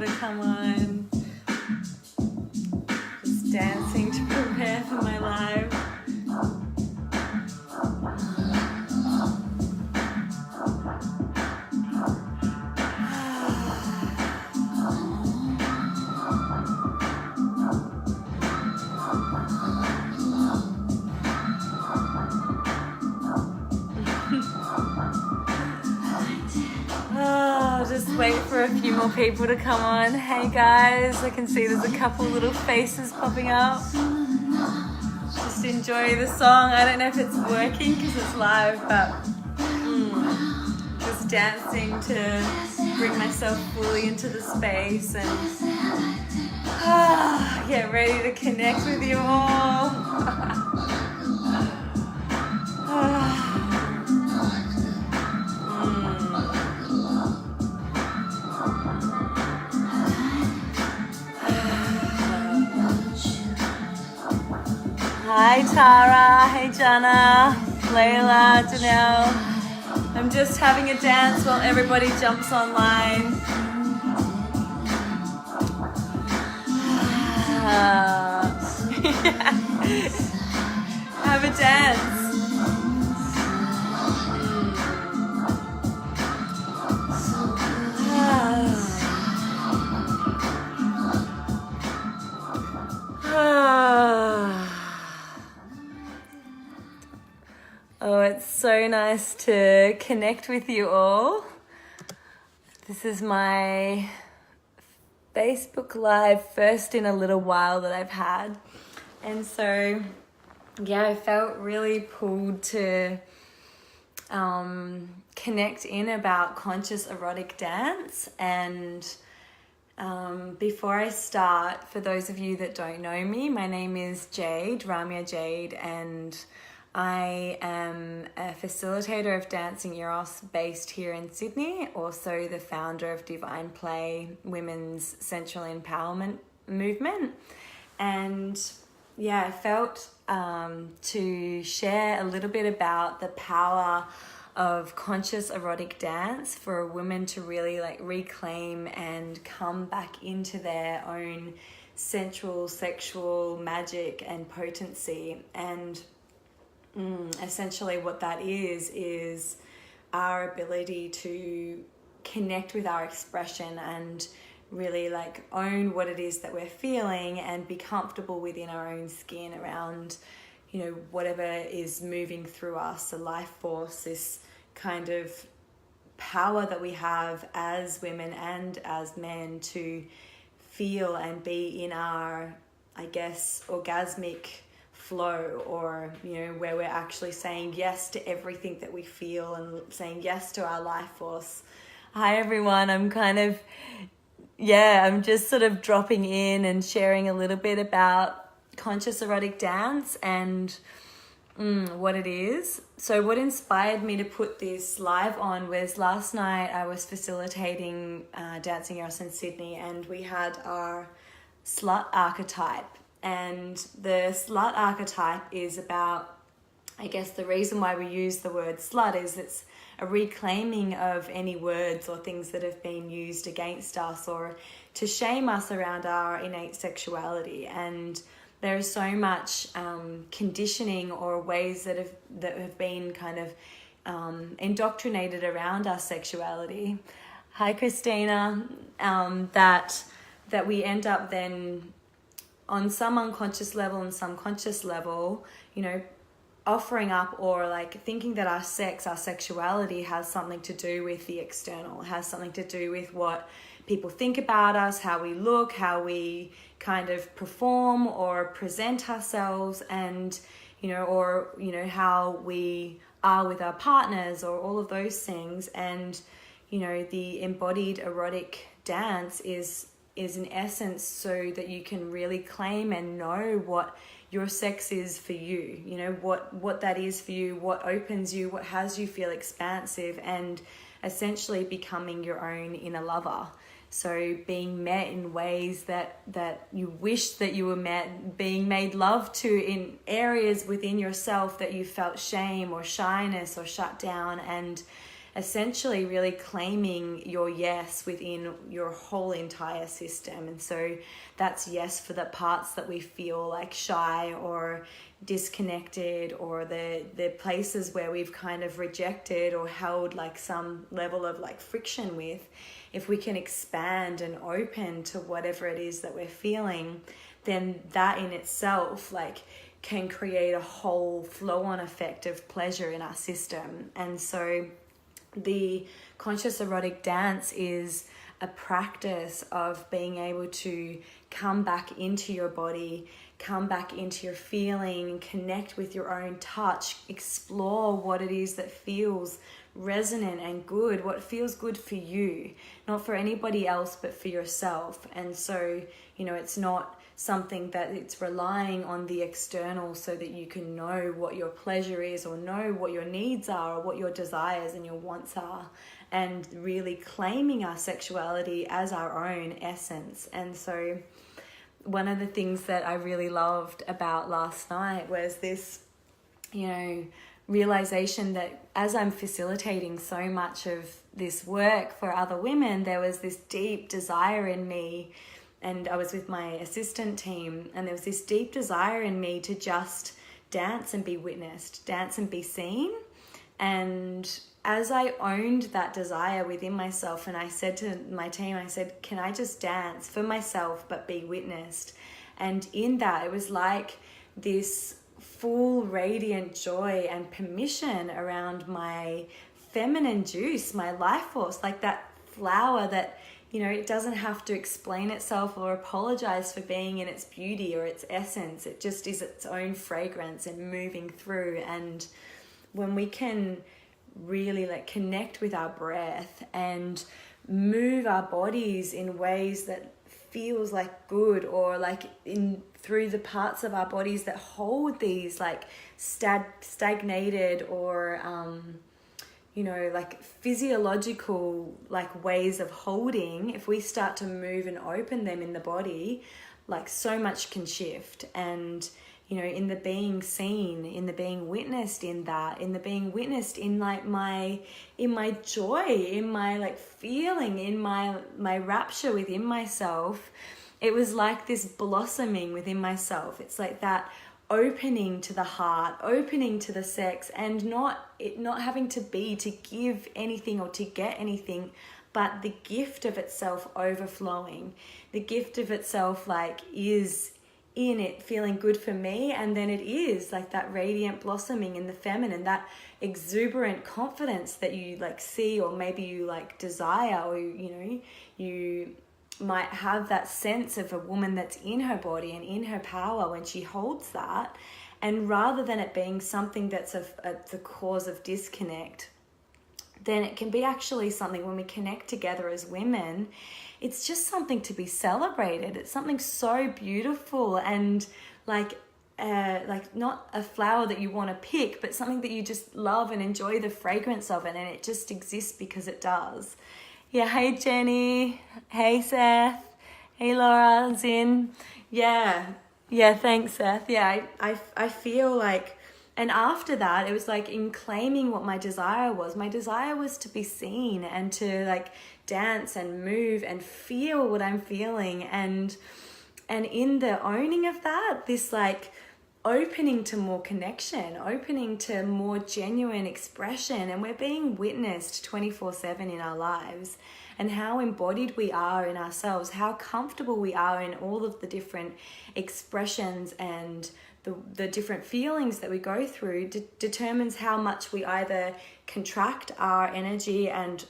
to come on. Just dancing to prepare for my live. Just wait for a few more people to come on. Hey guys, I can see there's a couple little faces popping up. Just enjoy the song. I don't know if it's working because it's live, but just dancing to bring myself fully into the space and get ready to connect with you all. Hi Tara, hey Jana, Layla, Janelle. I'm just having a dance while everybody jumps online. Have a dance. Oh, it's so nice to connect with you all. This is my Facebook Live first in a little while that I've had. And so, yeah, I felt really pulled to connect in about conscious erotic dance. And before I start, for those of you that don't know me, my name is Jade, Ramya Jade, and I am a facilitator of Dancing Eros based here in Sydney, also the founder of Divine Play, women's sensual empowerment movement. And yeah, I felt to share a little bit about the power of conscious erotic dance for a woman to really reclaim and come back into their own sensual, sexual magic and potency. And essentially what that is our ability to connect with our expression and really own what it is that we're feeling and be comfortable within our own skin around, whatever is moving through us, the life force, this kind of power that we have as women and as men to feel and be in our, I guess, orgasmic flow, or where we're actually saying yes to everything that we feel and saying yes to our life force. Hi everyone, I'm just sort of dropping in and sharing a little bit about conscious erotic dance and what it is. So what inspired me to put this live on was last night I was facilitating Dancing Eros in Sydney, and we had our slut archetype. And the slut archetype is about, I guess the reason why we use the word slut is it's a reclaiming of any words or things that have been used against us or to shame us around our innate sexuality. And there is so much conditioning or ways that have been kind of indoctrinated around our sexuality. Hi Christina, that we end up then on some unconscious level and some conscious level, offering up or thinking that our sexuality has something to do with the external, has something to do with what people think about us, how we look, how we kind of perform or present ourselves, and how we are with our partners, or all of those things. And the embodied erotic dance is in essence so that you can really claim and know what your sex is for you, what that is for you, what opens you, what has you feel expansive, and essentially becoming your own inner lover. So being met in ways that you wish that you were met, being made love to in areas within yourself that you felt shame or shyness or shut down, and essentially really claiming your yes within your whole entire system. And so that's yes for the parts that we feel like shy or disconnected, or the places where we've kind of rejected or held like some level of like friction with. If we can expand and open to whatever it is that we're feeling, then that in itself like can create a whole flow-on effect of pleasure in our system. And so the conscious erotic dance is a practice of being able to come back into your body, come back into your feeling, connect with your own touch, explore what it is that feels resonant and good, what feels good for you, not for anybody else but for yourself. And so, you know, it's not something that it's relying on the external so that you can know what your pleasure is, or know what your needs are, or what your desires and your wants are, and really claiming our sexuality as our own essence. And so one of the things that I really loved about last night was this, you know, realization that as I'm facilitating so much of this work for other women, there was this deep desire in me, and I was with my assistant team, and there was this deep desire in me to just dance and be witnessed, dance and be seen. And as I owned that desire within myself, and I said to my team, I said, can I just dance for myself but be witnessed? And in that, it was like this full radiant joy and permission around my feminine juice, my life force, like that flower that, you know, it doesn't have to explain itself or apologize for being in its beauty or its essence. It just is its own fragrance and moving through. And when we can really like connect with our breath and move our bodies in ways that feels like good, or like in through the parts of our bodies that hold these like stagnated or you know, like physiological like ways of holding, if we start to move and open them in the body, like so much can shift. And you know, in the being seen, in the being witnessed, in that, in the being witnessed in like in my joy, in my like feeling, in my rapture within myself, it was like this blossoming within myself. It's like that opening to the heart, opening to the sex, and not having to be to give anything or to get anything, but the gift of itself overflowing. The gift of itself like is in it feeling good for me, and then it is like that radiant blossoming in the feminine, that exuberant confidence that you like see, or maybe you like desire, or you know, you might have that sense of a woman that's in her body and in her power when she holds that. And rather than it being something that's the cause of disconnect, then it can be actually something, when we connect together as women, it's just something to be celebrated. It's something so beautiful, and like not a flower that you want to pick, but something that you just love and enjoy the fragrance of it, and it just exists because it does. Yeah, hey Jenny, hey Seth, hey Laura, Zin. Yeah, thanks Seth. Yeah, I feel like, and after that, it was like in claiming what my desire was. My desire was to be seen and to like dance and move and feel what I'm feeling. And in the owning of that, this like opening to more connection, opening to more genuine expression, and we're being witnessed 24/7 in our lives, and how embodied we are in ourselves, how comfortable we are in all of the different expressions and the different feelings that we go through determines how much we either contract our energy and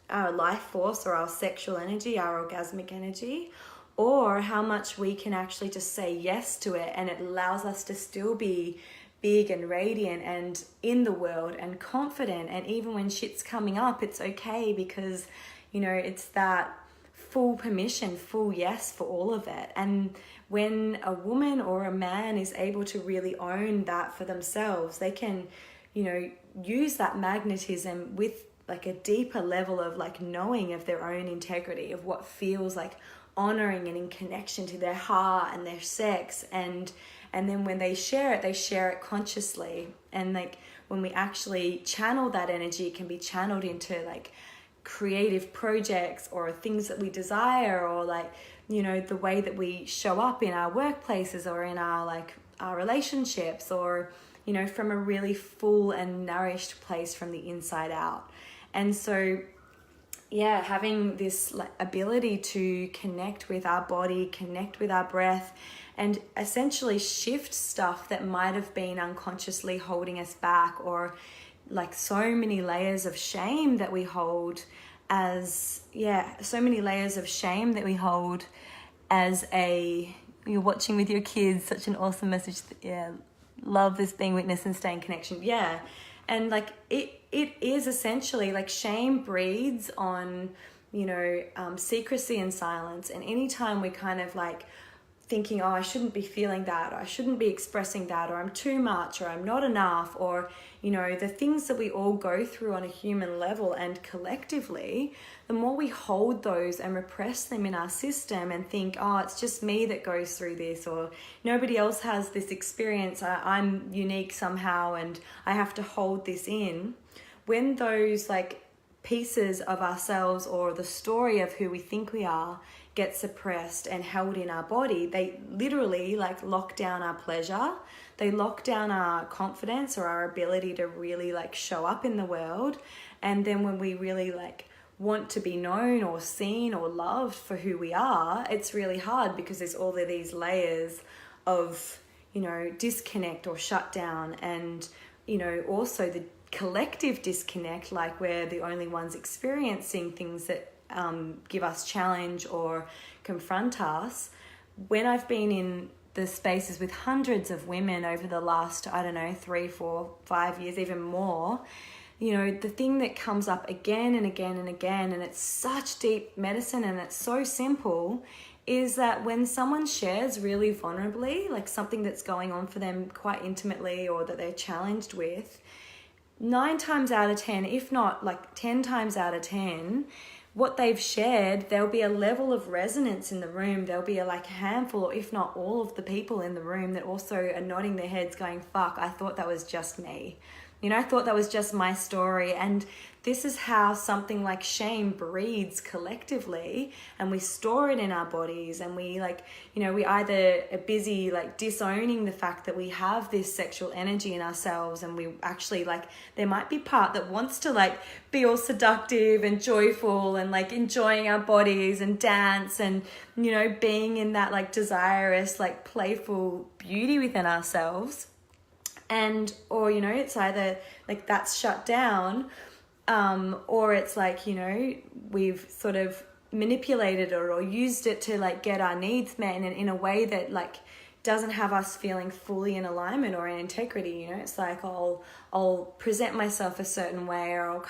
our life force, or our sexual energy, our orgasmic energy, or how much we can actually just say yes to it, and it allows us to still be big and radiant and in the world and confident. And even when shit's coming up, it's okay, because, you know, it's that full permission, full yes for all of it. And when a woman or a man is able to really own that for themselves, they can, you know, use that magnetism with like a deeper level of like knowing of their own integrity, of what feels like honoring and in connection to their heart and their sex, and And then when they share it consciously. And like when we actually channel that energy, it can be channeled into like creative projects or things that we desire, or like, you know, the way that we show up in our workplaces or in our like our relationships, or, you know, from a really full and nourished place from the inside out. And so yeah, having this like ability to connect with our body, connect with our breath, and essentially shift stuff that might have been unconsciously holding us back, or like so many layers of shame that we hold as, so many layers of shame that we hold as a, you're watching with your kids, such an awesome message. Love this being witness and stay in connection. And like it is essentially like shame breeds on, you know, secrecy and silence. And anytime we kind of like thinking, oh, I shouldn't be feeling that, or I shouldn't be expressing that, or I'm too much, or I'm not enough, or, you know, the things that we all go through on a human level and collectively, the more we hold those and repress them in our system and think, oh, it's just me that goes through this, or nobody else has this experience, I'm unique somehow and I have to hold this in. When those like pieces of ourselves or the story of who we think we are get suppressed and held in our body, they literally like lock down our pleasure. They lock down our confidence or our ability to really like show up in the world. And then when we really like want to be known or seen or loved for who we are, it's really hard because there's all of these layers of, you know, disconnect or shutdown, and, you know, also the collective disconnect, like we're the only ones experiencing things that give us challenge or confront us. When I've been in the spaces with hundreds of women over the last, 3, 4, 5 years, even more, you know, the thing that comes up again and again and again, and it's such deep medicine and it's so simple, is that when someone shares really vulnerably, like something that's going on for them quite intimately or that they're challenged with, 9 times out of 10, if not like 10 times out of 10, what they've shared, there'll be a level of resonance in the room. There'll be a handful, or if not all of the people in the room that also are nodding their heads going, fuck, I thought that was just me. You know, I thought that was just my story. And this is how something like shame breeds collectively, and we store it in our bodies, and we we either are busy disowning the fact that we have this sexual energy in ourselves, and we actually there might be part that wants to be all seductive and joyful and enjoying our bodies and dance and, being in that desirous, playful beauty within ourselves. And, or, it's either that's shut down, or it's we've sort of manipulated it or used it to get our needs met in a way that doesn't have us feeling fully in alignment or in integrity. It's I'll present myself a certain way, or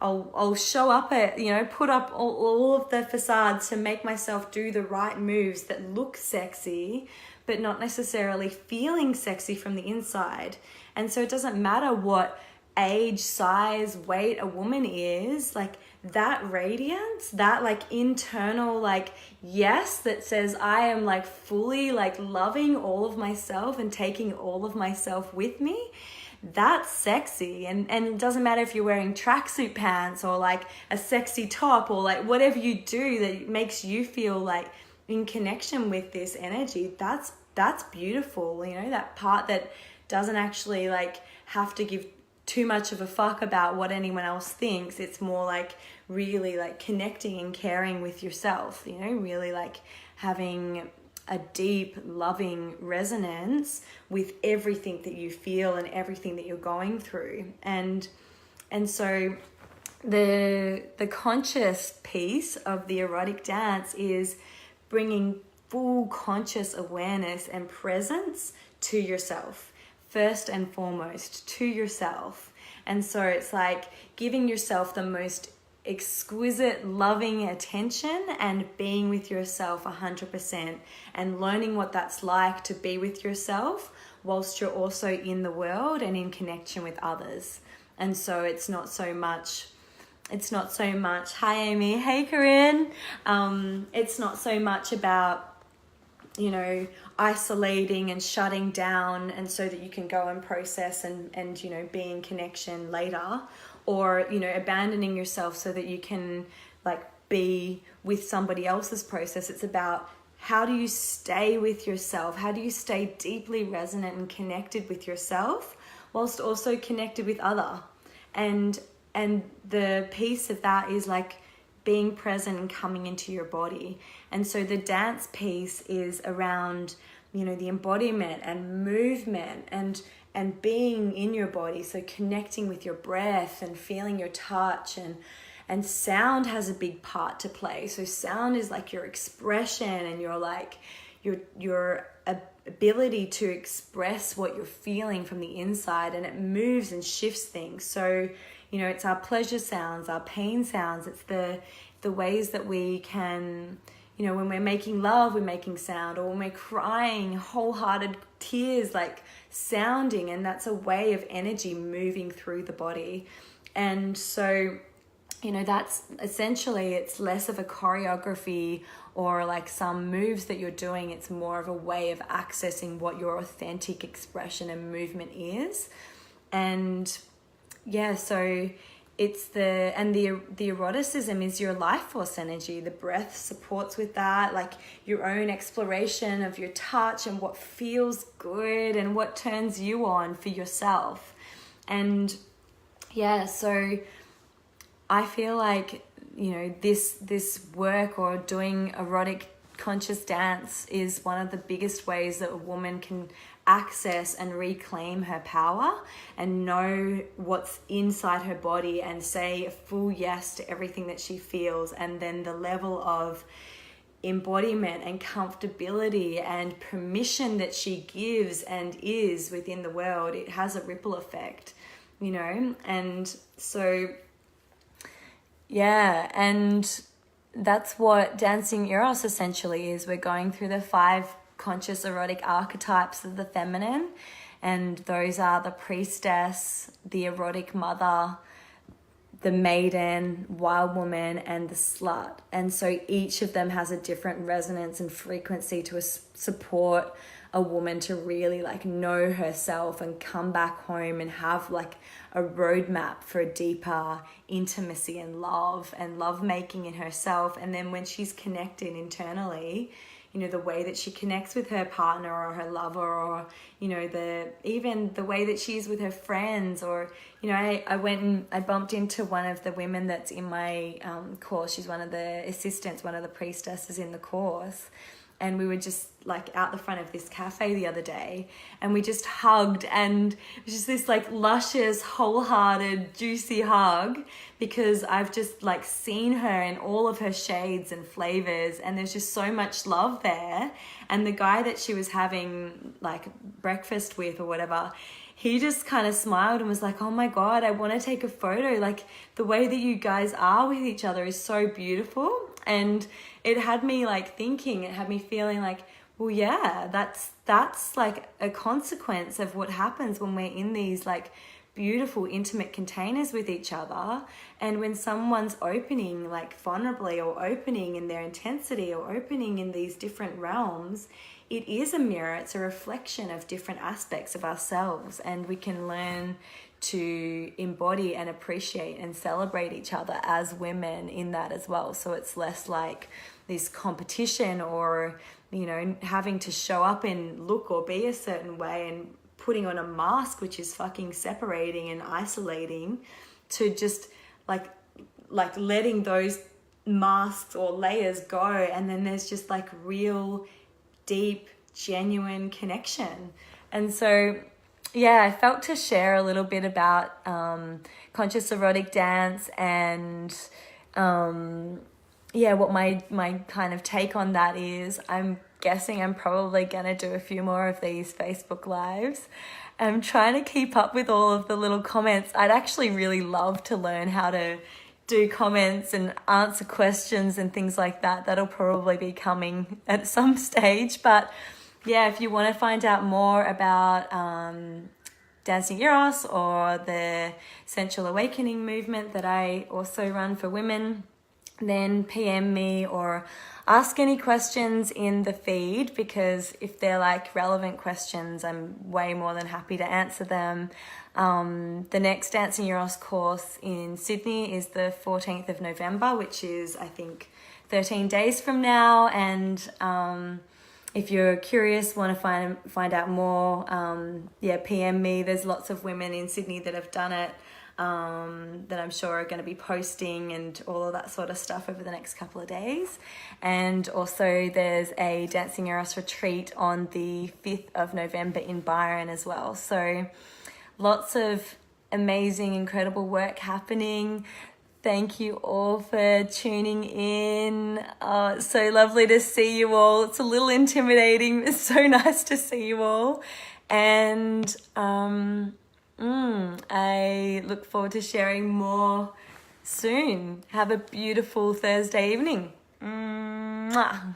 I'll show up at, put up all of the facades to make myself do the right moves that look sexy, but not necessarily feeling sexy from the inside. And so it doesn't matter what age, size, weight a woman is, that radiance, that internal yes that says I am fully loving all of myself and taking all of myself with me, that's sexy. And it doesn't matter if you're wearing tracksuit pants or a sexy top or whatever you do that makes you feel in connection with this energy, that's beautiful. That part that doesn't actually have to give too much of a fuck about what anyone else thinks. It's more really connecting and caring with yourself, really having a deep loving resonance with everything that you feel and everything that you're going through. And so the conscious piece of the erotic dance is bringing full conscious awareness and presence to yourself, first and foremost, to yourself. And so it's giving yourself the most exquisite loving attention and being with yourself 100% and learning what that's like to be with yourself whilst you're also in the world and in connection with others. And so it's not so much, hi Amy, hey Corinne. It's not so much about you know, isolating and shutting down, and so that you can go and process and you know, be in connection later, or, you know, abandoning yourself so that you can like be with somebody else's process. It's about, how do you stay with yourself? How do you stay deeply resonant and connected with yourself whilst also connected with other? And the piece of that is like being present and coming into your body. And so the dance piece is around, you know, the embodiment and movement and being in your body. So connecting with your breath and feeling your touch, and sound has a big part to play. So sound is like your expression and your like your ability to express what you're feeling from the inside, and it moves and shifts things. So, you know, it's our pleasure sounds, our pain sounds. It's the ways that we can, you know, when we're making love, we're making sound, or when we're crying, wholehearted tears, like sounding, and that's a way of energy moving through the body. And so, you know, that's essentially, it's less of a choreography or like some moves that you're doing. It's more of a way of accessing what your authentic expression and movement is. And yeah, so it's the eroticism is your life force energy. The breath supports with that, like your own exploration of your touch and what feels good and what turns you on for yourself. And yeah, so I feel like, you know, this work or doing erotic conscious dance is one of the biggest ways that a woman can access and reclaim her power and know what's inside her body and say a full yes to everything that she feels. And then the level of embodiment and comfortability and permission that she gives and is within the world, it has a ripple effect, you know. And so yeah, and that's what dancing Eros essentially is. We're going through the 5 conscious erotic archetypes of the feminine, and those are the priestess, the erotic mother, the maiden, wild woman, and the slut. And so each of them has a different resonance and frequency to support a woman to really like know herself and come back home and have like a roadmap for a deeper intimacy and love making in herself. And then when she's connected internally, you know, the way that she connects with her partner or her lover, or, you know, even the way that she's with her friends, or, you know, I bumped into one of the women that's in my course. She's one of the assistants, one of the priestesses in the course. And we were just like out the front of this cafe the other day, and we just hugged, and it was just this like luscious, wholehearted, juicy hug, because I've just like seen her in all of her shades and flavors, and there's just so much love there. And the guy that she was having like breakfast with or whatever, he just kind of smiled and was like, oh my God, I want to take a photo. Like the way that you guys are with each other is so beautiful. And it had me like thinking, it had me feeling like, well, yeah, that's like a consequence of what happens when we're in these like beautiful, intimate containers with each other. And when someone's opening like vulnerably, or opening in their intensity, or opening in these different realms, it is a mirror. It's a reflection of different aspects of ourselves, and we can learn to embody and appreciate and celebrate each other as women in that as well. So it's less like this competition, or, you know, having to show up and look or be a certain way and putting on a mask, which is fucking separating and isolating, to just like letting those masks or layers go. And then there's just like real deep, genuine connection. And so yeah, I felt to share a little bit about conscious erotic dance, and what my kind of take on that is. I'm guessing I'm probably gonna do a few more of these Facebook lives. I'm trying to keep up with all of the little comments. I'd actually really love to learn how to do comments and answer questions and things like that. That'll probably be coming at some stage. But yeah, if you want to find out more about Dancing Eros or the Sensual Awakening movement that I also run for women, then PM me or ask any questions in the feed, because if they're like relevant questions, I'm way more than happy to answer them. The next Dancing Eros course in Sydney is the 14th of November, which is, I think, 13 days from now. And if you're curious, want to find out more, PM me. There's lots of women in Sydney that have done it, that I'm sure are going to be posting and all of that sort of stuff over the next couple of days. And also there's a Dancing Eros retreat on the 5th of November in Byron as well. So lots of amazing, incredible work happening. Thank you all for tuning in. It's so lovely to see you all. It's a little intimidating. It's so nice to see you all. And I look forward to sharing more soon. Have a beautiful Thursday evening. Mwah.